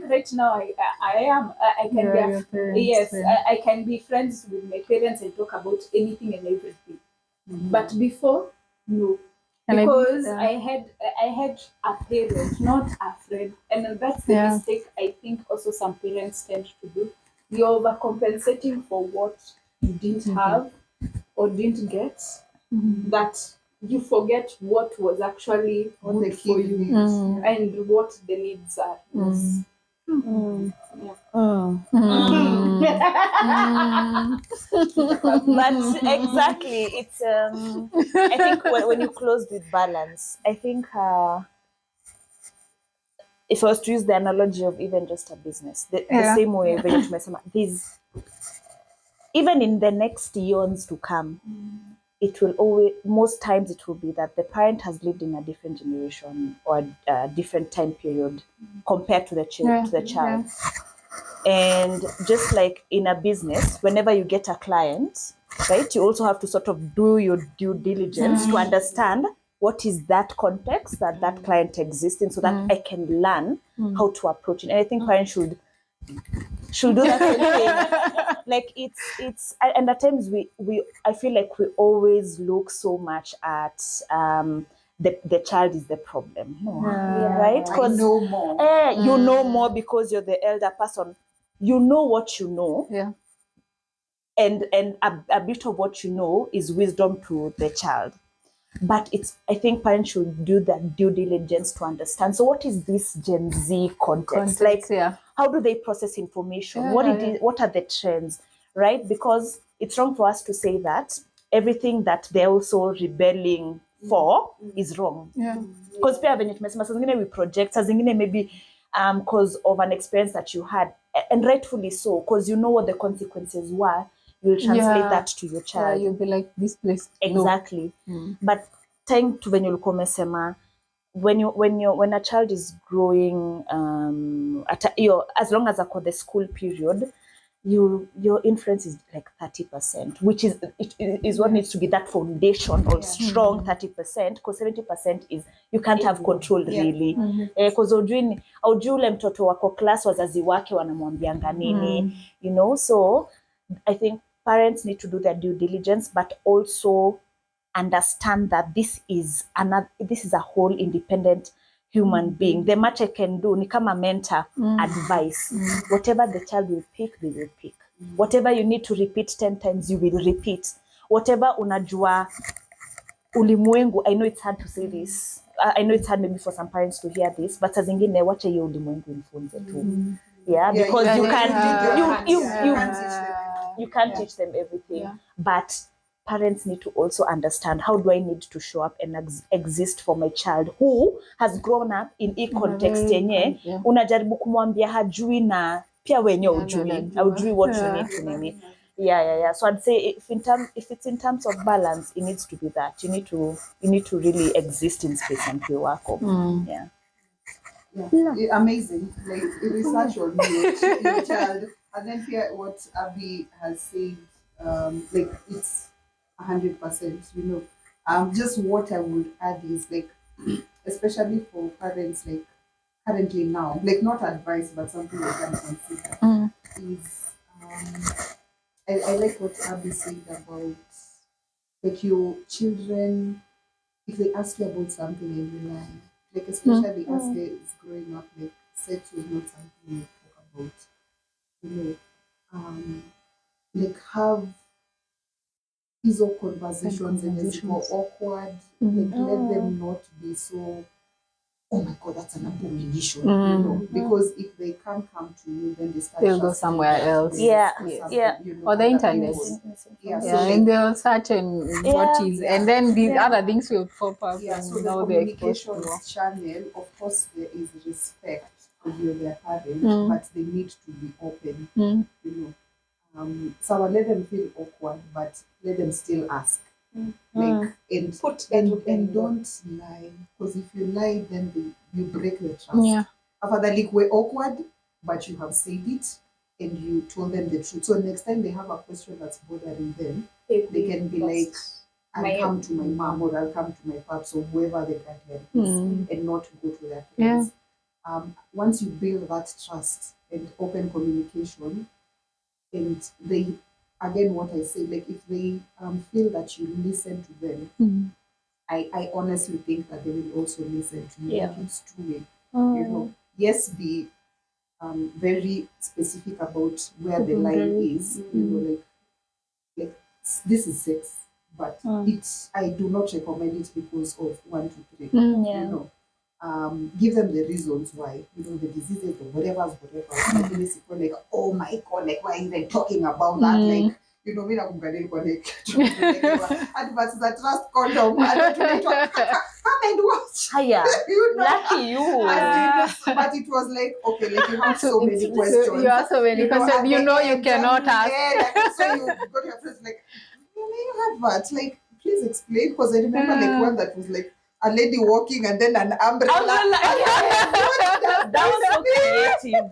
S4: right now I can be I can be friends with my parents and talk about anything and everything. But before, no. Because I had a parent, not a friend. And that's the mistake I think also some parents tend to do. You're overcompensating for what you didn't have or didn't get, that you forget what was actually good for you and what the needs are.
S3: But exactly, it's I think when you close with balance, I think if I was to use the analogy of even just a business, the same way venye tumesema, these, even in the next eons to come, it will always, most times it will be that the parent has lived in a different generation or a different time period compared to the child. And just like in a business, whenever you get a client, right, you also have to sort of do your due diligence to understand what is that context that that client exists in, so that I can learn how to approach it. And I think parents should do that same thing. Like and at times we I feel like we always look so much at the child is the problem. No, right?
S5: I
S3: Because
S5: know more.
S3: you know more because you're the elder person. You know what you know.
S1: Yeah.
S3: And a bit of what you know is wisdom to the child. But I think parents should do that due diligence to understand. So what is this Gen Z context? Like, how do they process information? What are the trends, right? Because it's wrong for us to say that everything that they're also rebelling for is wrong. Because pia venye tumesema saa zingine we project, saa zingine maybe because of an experience that you had, and rightfully so, because you know what the consequences were. You'll translate that to your child.
S1: Yeah, you'll be like, this place.
S3: Exactly. But tying to venye ulikuwa umesema, when a child is growing, as long as ako the school period, your influence is like 30%, which is what needs to be that foundation or strong 30%, because 70% is you can't have control really. Because aujui ule mtoto wako class wazazi wake wanamwambianga nini, you know. So I think parents need to do their due diligence, but also understand that this is a whole independent human being. The much I can do, ni kama mentor advice. Whatever the child will pick, they will pick. Whatever you need to repeat 10 times, you will repeat. Whatever unajua ulimwengu, I know it's hard to say this. I know it's hard maybe for some parents to hear this, but saa zingine wacha hiyo ulimwengu imfunze tu. Yeah, because you can't teach them everything. But parents need to also understand, how do I need to show up and exist for my child who has grown up in a context yenye unajaribu kumwambia hajui na pia wenye ujui what you need to nini. Yeah. So I'd say if it's in terms of balance, it needs to be that you need to really exist in space and feel wako.
S5: Yeah. Amazing. Like research on your child, and then hear what Abby has said. Like it's 100%. You know, just what I would add is like, especially for parents, like currently now, like not advice, but something they can consider is. I like what Abby said about like your children, if they ask you about something and you lie, like especially as kids growing up, like sex was not something we talk about, you know, like have these conversations and it's more awkward, like let them not be so, oh my God, that's an abomination, you know, because if they can't come to you, then
S1: they'll go somewhere else.
S3: Yeah.
S5: You know,
S1: or the internet.
S5: So
S1: and they'll search what is, and then these other things will pop up.
S5: Yeah,
S1: and
S5: so the
S1: now
S5: communication channel, of course, there is respect because you're their parent, but they need to be open, you know. So I let them feel awkward, but let them still ask. Like and don't lie, because if you lie, then you break the trust.
S1: Yeah.
S5: After like we're awkward, but you have said it and you told them the truth. So next time they have a question that's bothering them, they can be like, I'll come to my mom or I'll come to my pops or whoever the guardian is, and not go to their parents. Once you build that trust and open communication, and they, again, what I say, like if they feel that you listen to them, I honestly think that they will also listen to you. Like it's two-way. You know, yes, be very specific about where the line is. You know, like this is sex, but I do not recommend it because of 1, 2, 3. You know, give them the reasons why, you know, the diseases or whatever. Like, oh my God, like why are you even talking about that? Like, you know, like adverts that trust condom and come and watch. You know?
S3: Lucky you.
S5: But it was like, okay, like you have so many questions.
S1: You have so many questions. You know you cannot ask.
S5: Like, so you got your friends like, you adverts, like, please explain, because I remember like one that was like a lady walking and then an umbrella.
S3: That was so creative.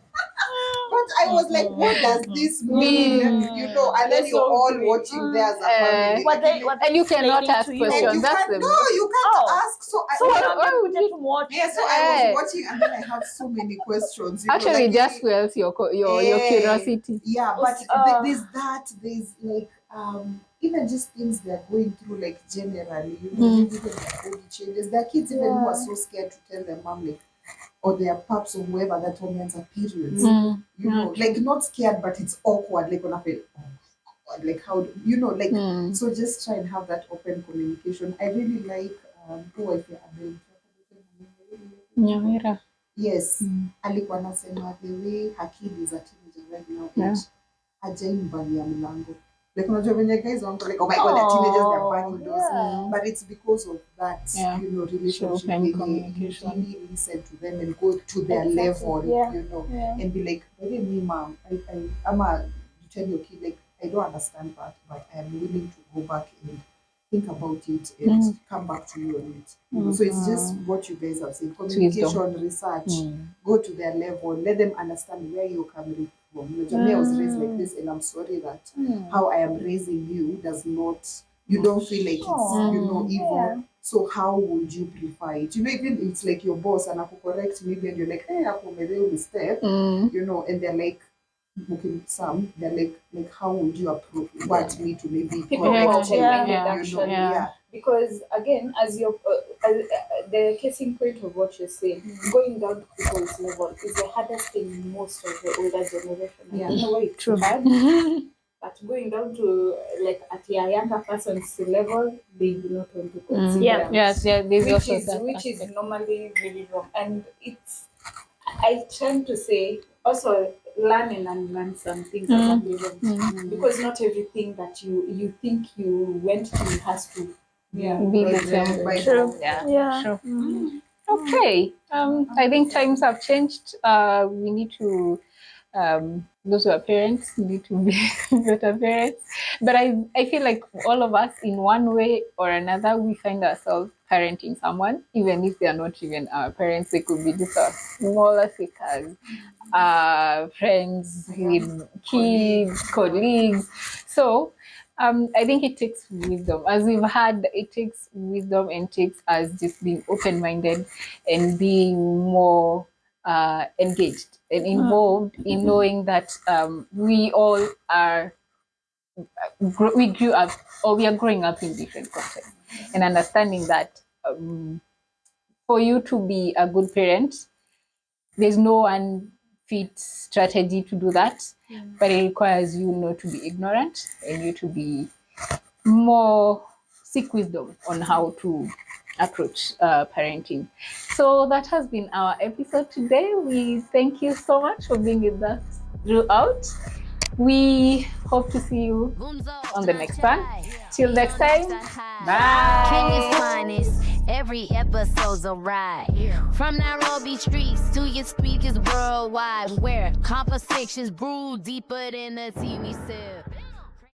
S5: But I was like, what does this mean? You know, and then
S3: You're
S5: you're
S3: so
S5: all
S3: great.
S5: watching there as a family.
S3: What they
S1: And you cannot
S3: explaining
S1: ask
S3: to you?
S5: and
S1: questions.
S5: you
S1: That's
S5: can't,
S1: the
S5: no, you can't
S3: Oh.
S5: ask. So I,
S3: So
S1: why would
S3: get
S1: you-
S3: to watch.
S5: yeah, so I
S1: Eh.
S5: was watching, and then I had so many questions. You know,
S1: Actually,
S5: like,
S1: just fuels your curiosity.
S5: Yeah, but there's that. There's like even just things they're going through, like generally, you know, maybe their body changes. There are kids even who are so scared to tell their mom, like, or their paps or whoever that woman's are periods. You know, like not scared, but it's awkward. Like when I feel awkward, like how you know, like so just try and have that open communication. I really like I feel
S1: Nyamira.
S5: yes, alikuwa anasema the way her kid is a teenager right now, hajaimbalia mlango. Like unajua venye guys want like, oh my god, they're teenagers, they're banging doors. But it's because of that, you know, relationship.
S1: Open
S5: You
S1: communication.
S5: really listen to them and go to their level, you know, and be like, maybe me, mom, you tell your kid, like, I don't understand that, but I am willing to go back and think about it and come back to you on it. You know, so it's just what you guys have said, communication, research, go to their level, let them understand where you're coming from. You know, me, I was raised like this, and I'm sorry that how I am raising you does not, you don't feel like it's, you know, evil. So how would you prefer it? You know, even it's like your boss and I could correct maybe and you're like, hey, I made a mistake, you know, and they're like, okay, some they're like how would you approach want me to maybe correct you? You know,
S4: Because again, as your the casing point of what you're saying, going down to people's level is the hardest thing in most of the older generation. I don't know why it's
S1: True.
S4: hard, but going down to like at a younger person's level, they do not want to consider.
S1: Yes, there's also that
S4: which is
S1: aspect.
S4: normally really wrong, and it's I tend to say also learn and unlearn some things along the way, because not everything that you think you went through has to
S1: be the same.
S3: True.
S1: Yeah. True. Okay. I think times have changed. We need to those who are parents need to be better parents. But I feel like all of us in one way or another we find ourselves parenting someone, even if they are not even our parents. They could be just our smaller sisters, friends with kids, colleagues. So I think it takes wisdom. As we've had, it takes wisdom and takes us just being open-minded and being more engaged and involved in knowing that we all are, we grew up or we are growing up in different contexts and understanding that for you to be a good parent, there's no one fit strategy to do that, but it requires you not to be ignorant and you to be more seek wisdom on how to approach parenting. So that has been our episode today. We thank you so much for being with us throughout. We hope to see you on the next one. Till next time, bye.
S2: Kenya's finest, every episode's a ride. From Nairobi streets to your speakers worldwide, where conversations brew deeper than the TV sip.